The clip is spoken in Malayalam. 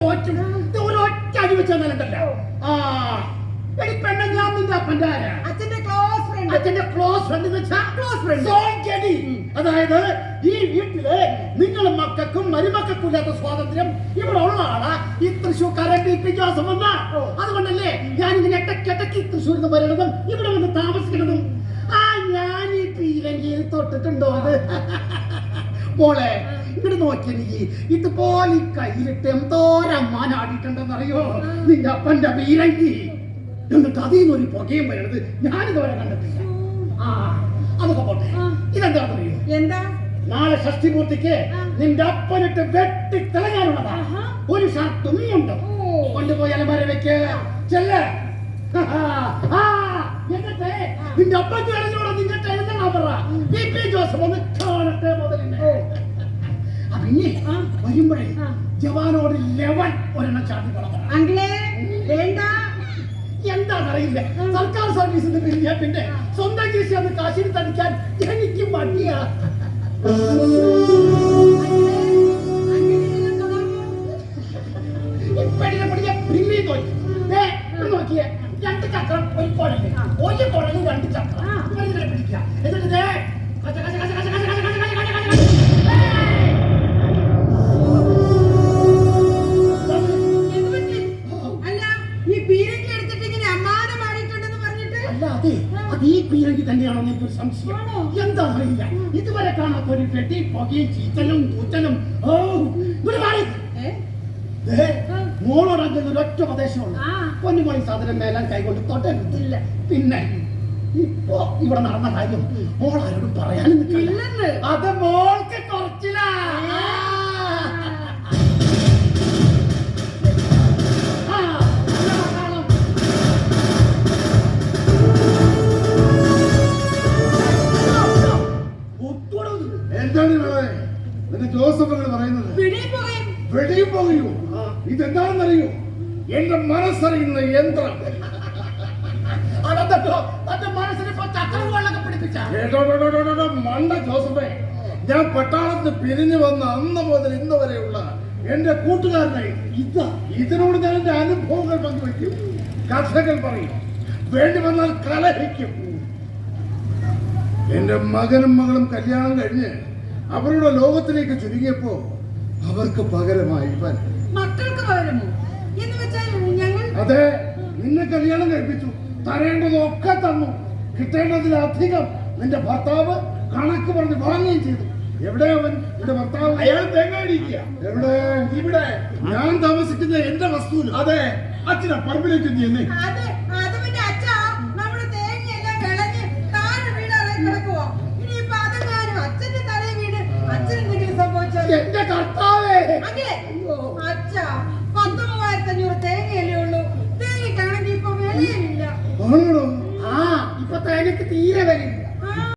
തോറ്റും ഒരൊറ്റ അടി വെച്ചെന്നല്ലോ. ആ എടി പെണ്ണ, ഞാൻ നിന്റെ അപ്പന്റെ ആരാ? അച്ഛന്റെ ക്ലോസ് ഫ്രണ്ട്. അച്ഛന്റെ ക്ലോസ് ഫ്രണ്ട് എന്ന് വെച്ചാ ക്ലോസ് ഫ്രണ്ട്. അതായത് ഈ വീട്ടില് നിങ്ങളും മക്കൾക്കും മരുമക്കൾക്കും ഇല്ലാത്ത സ്വാതന്ത്ര്യം ഇവിടെ ഉള്ള ആളാ ഈ തൃശ്ശൂർക്കാരൻ ടി പി ജോസഫ് എന്ന. അതുകൊണ്ടല്ലേ ഞാൻ ഇങ്ങനെ ഇടയ്ക്കിടയ്ക്ക് തൃശ്ശൂരിൽ നിന്ന് വരണതും ഇവിടെ വന്ന് താമസിക്കുന്നതും. ആ ഞാൻ ഈ പീരങ്കിയിൽ തൊട്ടിട്ടുണ്ടോ അത്? മോളെ ഇവിടെ നോക്കിയ നീ ഇതുപോലെ ഈ കയ്യിലിട്ട് എന്തോരമ്മാനാടിയിട്ടുണ്ടെന്നറിയോ നിന്റെ അപ്പന്റെ പീരങ്കി. എന്നിട്ട് അതിൽ നിന്നൊരു പുകയും വരണത് ഞാനിതുവരെ കണ്ടിട്ടില്ല. ആ അതൊക്കെ പോട്ടെ, ഇതെന്താണെന്നറിയോ? എന്താ? നാളെ ഷഷ്ടിപൂർത്തിക്ക് നിന്റെ അപ്പനിട്ട് വെട്ടി തിളങ്ങാനുള്ളതാ. ഒരു ഷർട്ടും ഉണ്ട്, കൊണ്ടുപോയി അലമാര വെക്ക്. ചെല്ല. എന്നിട്ട് നിന്റെ അപ്പന്റെ ഇടഞ്ഞോടെ നിന്നിട്ട് എഴുതണ പറ ടി പി ജോസഫ് ഒന്ന് കാണട്ടെ മുതലിനെ. പിന്നെ വരുമ്പോഴേ ജവാനോട് 11 ഒരെണ്ണം ചാട്ടി കൊടുക്കണം. അങ്കിളേ വേണ്ട. എന്താണെന്നറിയില്ല, സർക്കാർ സർവീസിന് പിരിഞ്ഞാൽ പിന്നെ സ്വന്തം കൃഷി ഒന്ന് കാശിൽ തടിക്കാൻ എനിക്ക് മടിയാ. നോക്കിയേ, 2 ചക്രം ഒരു കുഴല്, ഒരു കുഴല് 2 ചക്രം പിടിക്കുക. എന്നിട്ട് അത് ഈ പീരങ്കി തന്നെയാണോ എനിക്കൊരു സംശയം. എന്താണെന്നറിയില്ല, ഇതുവരെ കാണാത്ത ഒരു പെട്ടി പുകയും ചീറ്റലും കൂറ്റലും. ഓ മോളോട് അങ്ങനെ ഒരൊറ്റ ഉപദേശമുള്ളൂ, പൊന്നുമണി സാധനം മേലാൻ കൈകൊണ്ട് തൊട്ടില്ല. പിന്നെ ഇപ്പൊ ഇവിടെ നടന്ന കാര്യം മോൾ ആരോടും പറയാനും നിൽക്കില്ല. അത് മോൾക്ക് കുറച്ചില്ല. എന്താണ് ജോസഫ് പറയുന്നത്? വെടിയും പോകുകയോ? ഇതെന്താണെന്നറിയോ? എന്റെ മനസ്സറിയുന്ന യന്ത്രം. മണ്ട ജോസഫേ, ഞാൻ പട്ടാളത്ത് പിരിഞ്ഞു വന്ന അന്ന് മുതൽ ഇന്ന് വരെയുള്ള എന്റെ കൂട്ടുകാരനായി ഇതിനോട് ഞാൻ എന്റെ അനുഭവങ്ങൾ പങ്കുവയ്ക്കും, കഥകൾ പറയും, വേണ്ടി വന്നാൽ കലഹിക്കും. എന്റെ മകനും മകളും കല്യാണം കഴിഞ്ഞ് അവരുടെ ലോകത്തിലേക്ക് ചുരുങ്ങിയപ്പോ അവർക്ക് പകരമായി മക്കൾക്ക് പകരമോ എന്ന് വെച്ചാൽ ഞങ്ങൾ? അതെ, നിന്നെ കല്യാണം കഴിപ്പിച്ചു, തരേണ്ടതൊക്കെ തന്നു, കിട്ടേണ്ടതിലധികം നിന്റെ ഭർത്താവ് കണക്ക് പറഞ്ഞ് വാങ്ങുകയും ചെയ്തു. എവിടെ അവൻ? എന്റെ ഭർത്താവ് അയാൾ തേങ്ങാടിക്കുക. എവിടെ? ഇവിടെ ഞാൻ താമസിക്കുന്ന എന്റെ വസ്തുവിൽ. അതെ, അച്ഛനാ പറമ്പിലേക്ക് നീ എന്റെ കർത്താവേ. അച്ഛാ 19,500 തേങ്ങയല്ലേ ഉള്ളൂ, തേങ്ങയ്ക്കാണെങ്കിൽ ഇപ്പൊ വിലയില്ല. ആണോ? ആ ഇപ്പൊ തേങ്ങക്ക് തീരെ വിലയില്ല.